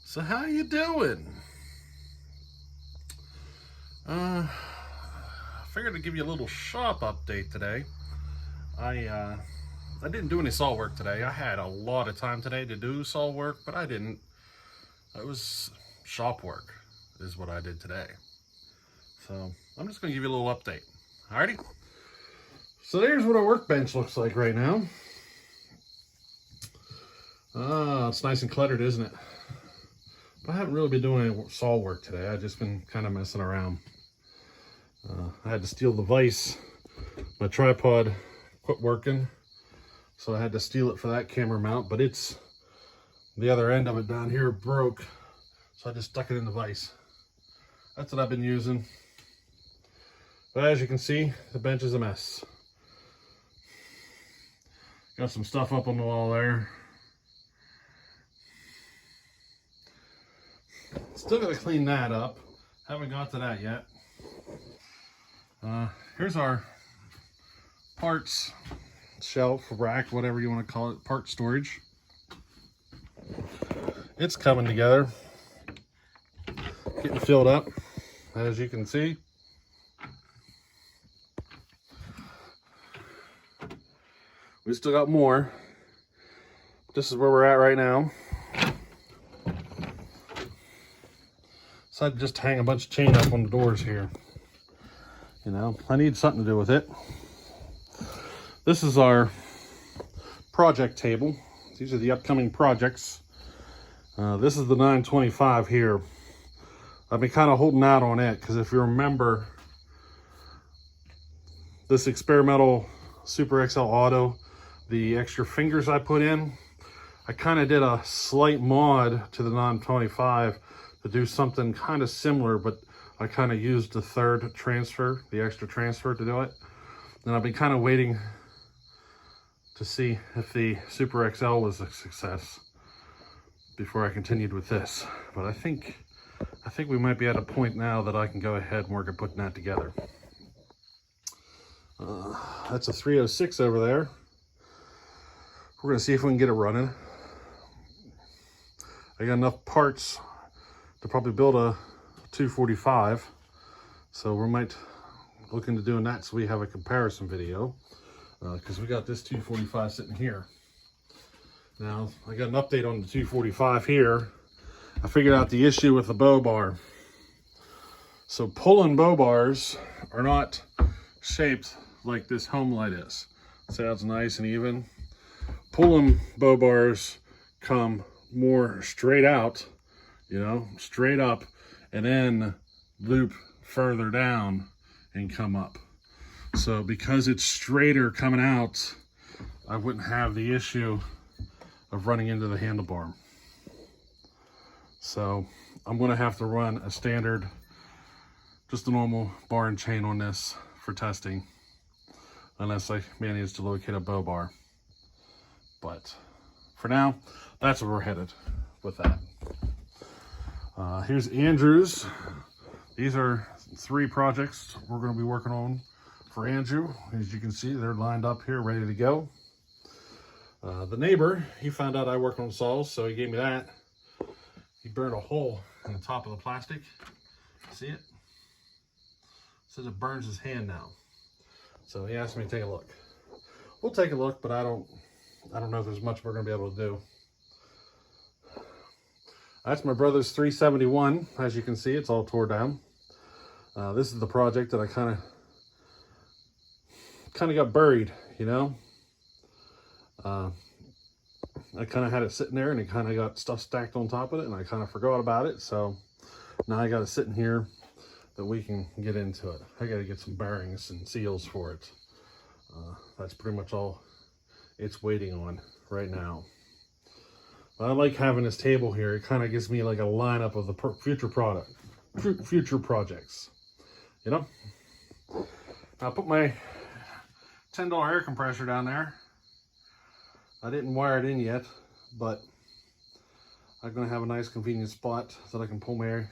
So how you doing? I figured I'd give you a little shop update today. I didn't do any saw work today. I had a lot of time today to do saw work, but I didn't. It was shop work is what I did today. So I'm just gonna give you a little update. Alrighty? So there's what our workbench looks like right now. It's nice and cluttered, isn't it? But I haven't really been doing any saw work today. I've just been kind of messing around. I had to steal the vise. My tripod quit working, so I had to steal it for that camera mount, but it's the other end of it down here broke, so I just stuck it in the vise. That's what I've been using. But as you can see, the bench is a mess. Got some stuff up on the wall there. Still got to clean that up. Haven't got to that yet. Here's our parts shelf, rack, whatever you want to call it, part storage. It's coming together, getting filled up, as you can see. We still got more. This is where we're at right now. So I just hang a bunch of chain up on the doors here. You know, I need something to do with it. This is our project table. These are the upcoming projects. This is the 925 here. I've been kind of holding out on it because if you remember, this experimental Super XL Auto, the extra fingers I put in, I kind of did a slight mod to the 925 to do something kind of similar, but I kind of used the third transfer, the extra transfer to do it. And I've been kind of waiting to see if the Super XL was a success before I continued with this. But I think we might be at a point now that I can go ahead and work at putting that together. That's a 306 over there. We're gonna see if we can get it running. I got enough parts to probably build a 245, so we might look into doing that so we have a comparison video, because we got this 245 sitting here. Now I got an update on the 245 here. I figured out the issue with the bow bar. So pulling bow bars are not shaped like this home light is. Sounds nice and even. Pulling bow bars come more straight out, you know, straight up, and then loop further down and come up. So because it's straighter coming out, I wouldn't have the issue of running into the handlebar. So I'm gonna have to run a standard, just a normal bar and chain on this for testing, unless I manage to locate a bow bar. But for now, that's where we're headed with that. Here's Andrew's. These are 3 projects we're going to be working on for Andrew. As you can see, they're lined up here, ready to go. The neighbor, he found out I worked on saws, so he gave me that. He burned a hole in the top of the plastic. See it? It says it burns his hand now. So he asked me to take a look. We'll take a look, but I don't know if there's much we're going to be able to do. That's my brother's 371. As you can see, it's all tore down. This is the project that I kind of got buried, you know. I kind of had it sitting there, and it kind of got stuff stacked on top of it, and I kind of forgot about it. So now I got it sitting here that we can get into it. I got to get some bearings and seals for it. That's pretty much all it's waiting on right now. I like having this table here. It kind of gives me like a lineup of the future projects, you know. I put my $10 air compressor down there. I didn't wire it in yet, but I'm gonna have a nice convenient spot that I can pull my air,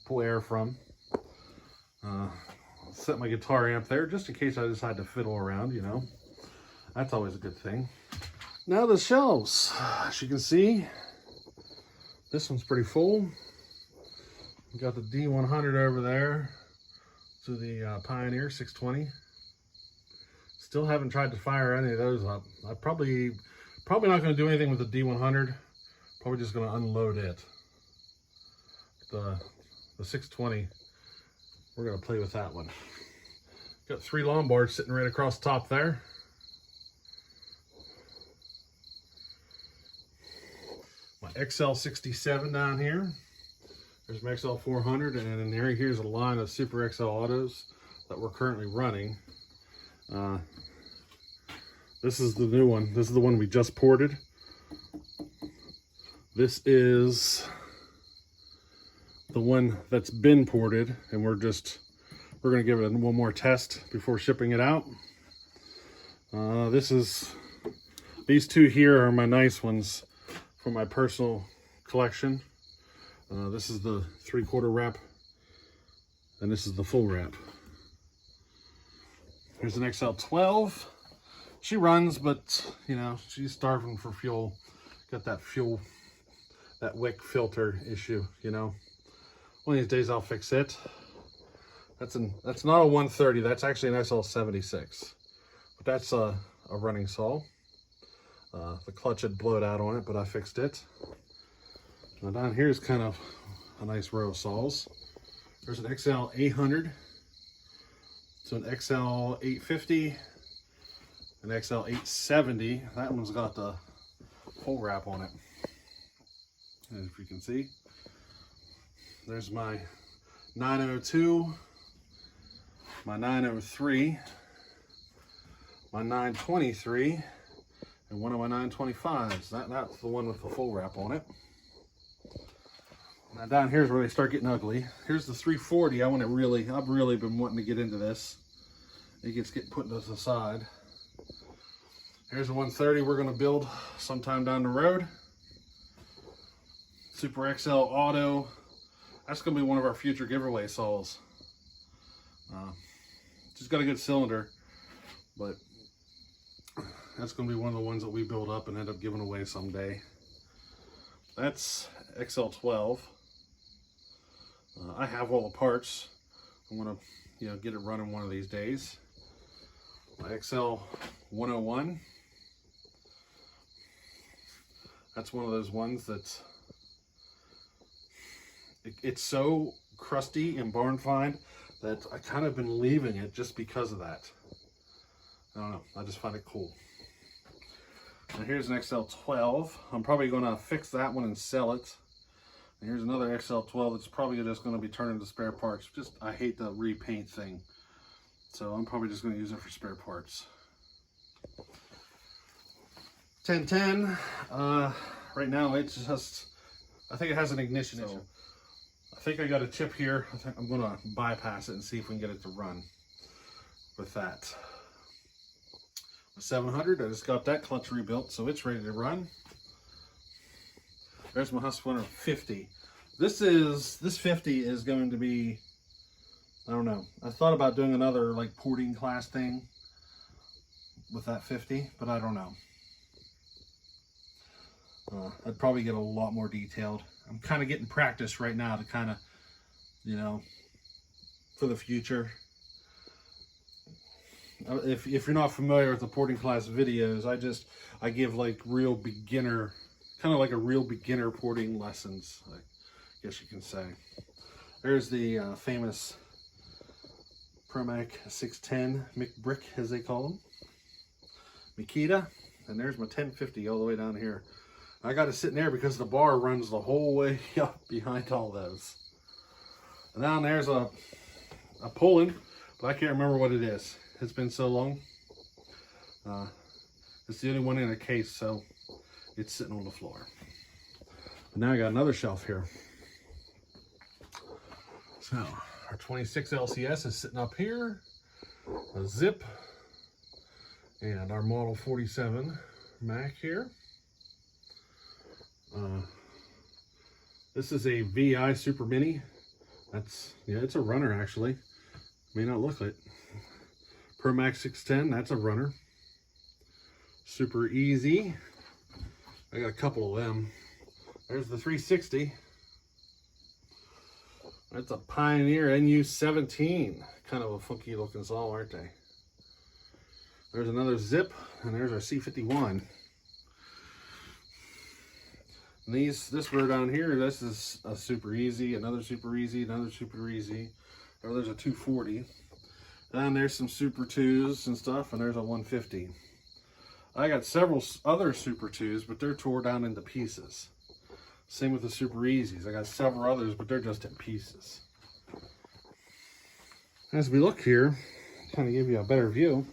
pull air from. Set my guitar amp there just in case I decide to fiddle around, you know. That's always a good thing. Now the shelves, as you can see, This one's pretty full. We got the D100 over there to the Pioneer 620. Still haven't tried to fire any of those up. I probably not going to do anything with the D100. Probably just going to unload it. The 620, we're going to play with that one. Got 3 Lombards sitting right across the top there. My XL67 down here. There's my XL400, and then here's a line of Super XL autos that we're currently running. This is the new one. This is the one we just ported. This is the one that's been ported, and we're gonna give it one more test before shipping it out. These 2 here are my nice ones for my personal collection. This is the 3/4 wrap, and this is the full wrap. Here's an XL12. She runs, but you know, she's starving for fuel. Got that that wick filter issue, you know. One of these days I'll fix it. That's not a 130, that's actually an XL76. But that's a running saw. The clutch had blowed out on it, but I fixed it. Now down here is kind of a nice row of saws. There's an XL800, so an XL850, an XL870. That one's got the full wrap on it. And if you can see, there's my 902, my 903, my 923, and one of my 925s. That's the one with the full wrap on it. Now down here's where they start getting ugly. Here's the 340. I've really been wanting to get into this. It gets put to the side. Here's the 130 we're going to build sometime down the road. Super XL Auto. That's going to be one of our future giveaway saws. Just got a good cylinder, but that's going to be one of the ones that we build up and end up giving away someday. That's XL12. I have all the parts. I'm going to get it running one of these days. My XL101. That's one of those ones that's it's so crusty and barn find that I kind of been leaving it just because of that. I don't know, I just find it cool. And here's an XL12. I'm probably going to fix that one and sell it. And here's another XL12 that's probably just going to be turned into spare parts. I hate the repaint thing, so I'm probably just going to use it for spare parts. 1010. Right now it's just, I think it has an ignition issue. I think I got a chip here. I think I'm going to bypass it and see if we can get it to run with that. The 700, I just got that clutch rebuilt, so it's ready to run. There's my Husqvarna 50. This 50 is going to be, I don't know. I thought about doing another like porting class thing with that 50, but I don't know. I'd probably get a lot more detailed. I'm kind of getting practice right now to kind of, for the future. If you're not familiar with the porting class videos, I give like real beginner, kind of like a real beginner porting lessons, I guess you can say. There's the famous Promac 610 McBrick, as they call them, Makita, and there's my 1050 all the way down here. I got it sitting there because the bar runs the whole way up behind all those. And down there's a Poland, but I can't remember what it is. It's been so long. It's the only one in a case, so it's sitting on the floor. But now I got another shelf here. So our 26 LCS is sitting up here, a Zip, and our Model 47 Mac here. This is a VI Super Mini. It's a runner actually. May not look it. Promac 610, that's a runner. Super Easy. I got a couple of them. There's the 360. That's a Pioneer NU-17. Kind of a funky looking saw, aren't they? There's another Zip, and there's our C51. And this row down here, this is a Super Easy, another Super Easy, another Super Easy. Or there's a 240. And there's some Super 2s and stuff, and there's a 150. I got several other Super 2s, but they're tore down into pieces. Same with the Super Easies. I got several others, but they're just in pieces. As we look here, kind of give you a better view.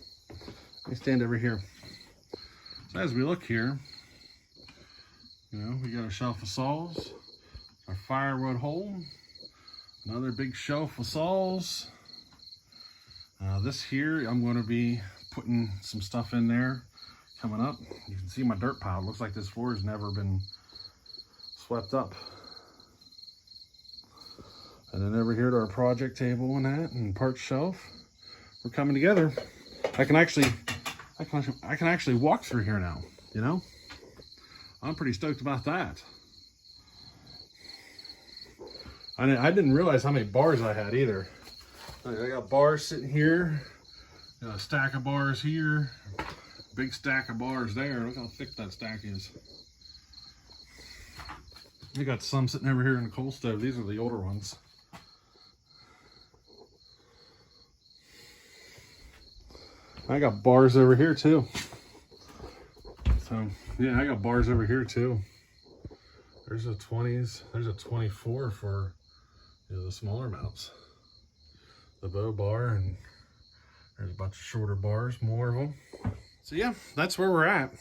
Let me stand over here. So as we look here, you know, we got a shelf of saws, our firewood hole, another big shelf of saws. This here, I'm going to be putting some stuff in there coming up. You can see my dirt pile. It looks like this floor has never been swept up. And then over here to our project table and that, and parts shelf. We're coming together. I can actually walk through here now, you know? I'm pretty stoked about that. I didn't realize how many bars I had either. I got bars sitting here, got a stack of bars here, big stack of bars there. Look how thick that stack is. I got some sitting over here in the coal stove. These are the older ones. I got bars over here too. So yeah, I got bars over here too. There's a 20s. There's a 24 for, you know, the smaller mounts. The bow bar, and there's a bunch of shorter bars, more of them. So yeah, that's where we're at.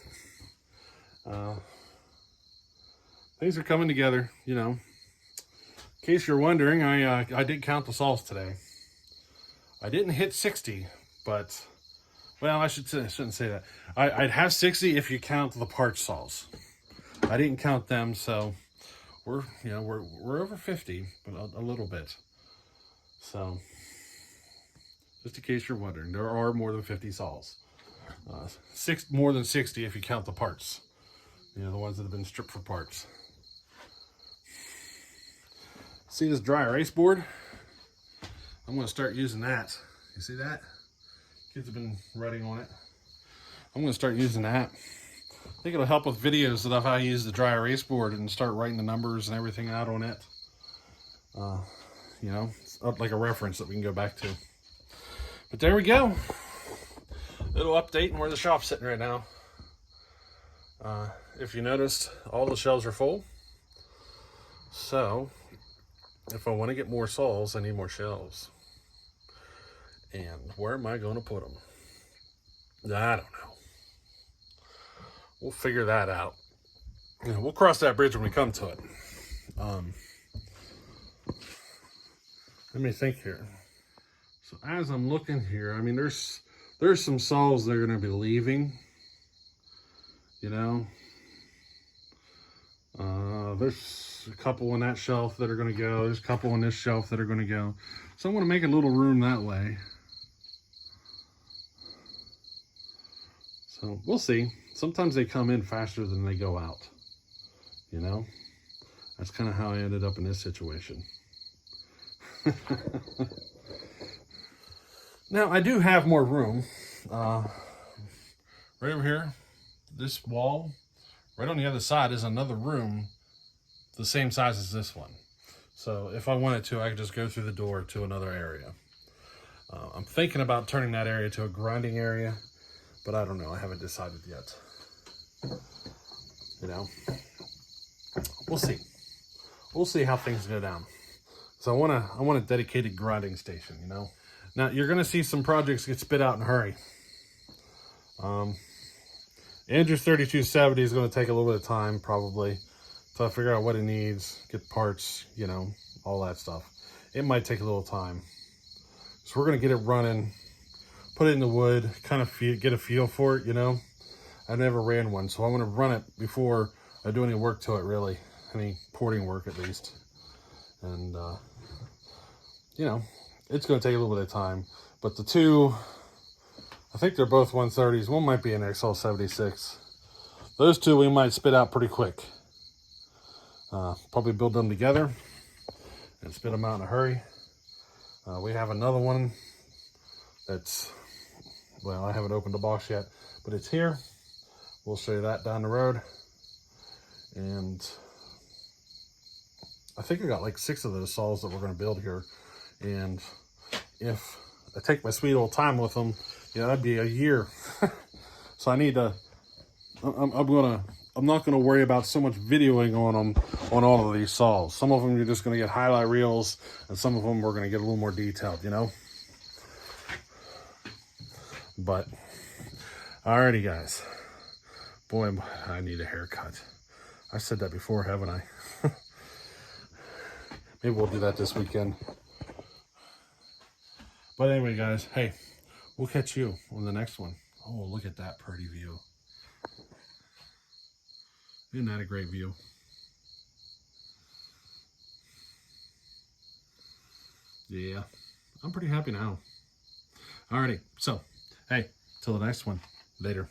Things are coming together, you know. In case you're wondering, I did count the saws today. I didn't hit 60, but, well, I shouldn't say that. I'd have 60 if you count the parts saws. I didn't count them, so we're over 50, but a little bit. So, just in case you're wondering, there are more than 50 saws. More than 60 if you count the parts. You know, the ones that have been stripped for parts. See this dry erase board? I'm going to start using that. You see that? Kids have been writing on it. I'm going to start using that. I think it'll help with videos of how I use the dry erase board and start writing the numbers and everything out on it. You know, like a reference that we can go back to. But there we go. Little update on where the shop's sitting right now. If you noticed, all the shelves are full. So, if I want to get more saws, I need more shelves. And where am I going to put them? I don't know. We'll figure that out. You know, we'll cross that bridge when we come to it. Let me think here. So as I'm looking here, I mean, there's some saws that are going to be leaving. You know, there's a couple on that shelf that are going to go. There's a couple on this shelf that are going to go. So I want to make a little room that way. So we'll see. Sometimes they come in faster than they go out. You know, that's kind of how I ended up in this situation. Now I do have more room. Right over here, this wall, right on the other side is another room the same size as this one. So if I wanted to, I could just go through the door to another area. I'm thinking about turning that area to a grinding area, but I don't know. I haven't decided yet. You know, we'll see. We'll see how things go down. So I want a dedicated grinding station, you know. Now you're gonna see some projects get spit out in a hurry. Andrew's 3270 is gonna take a little bit of time probably to figure out what it needs, get parts, you know, all that stuff. It might take a little time. So we're gonna get it running, put it in the wood, kind of get a feel for it, you know. I've never ran one, so I want to run it before I do any work to it, really. Any porting work, at least. And, you know, it's going to take a little bit of time. But the two, I think they're both 130s. One might be an XL76. Those two we might spit out pretty quick. Probably build them together and spit them out in a hurry. We have another one that's, well, I haven't opened the box yet, but it's here. We'll show you that down the road. And I think I got like 6 of those saws that we're going to build here. And if I take my sweet old time with them, yeah, that'd be a year. So I need to, I'm not gonna worry about so much videoing on them, on all of these saws. Some of them you're just gonna get highlight reels, and some of them we're gonna get a little more detailed, you know? But, alrighty guys. Boy, I need a haircut. I said that before, haven't I? Maybe we'll do that this weekend. But anyway, guys, hey, we'll catch you on the next one. Oh, look at that pretty view. Isn't that a great view? Yeah, I'm pretty happy now. Alrighty, so, hey, till the next one. Later.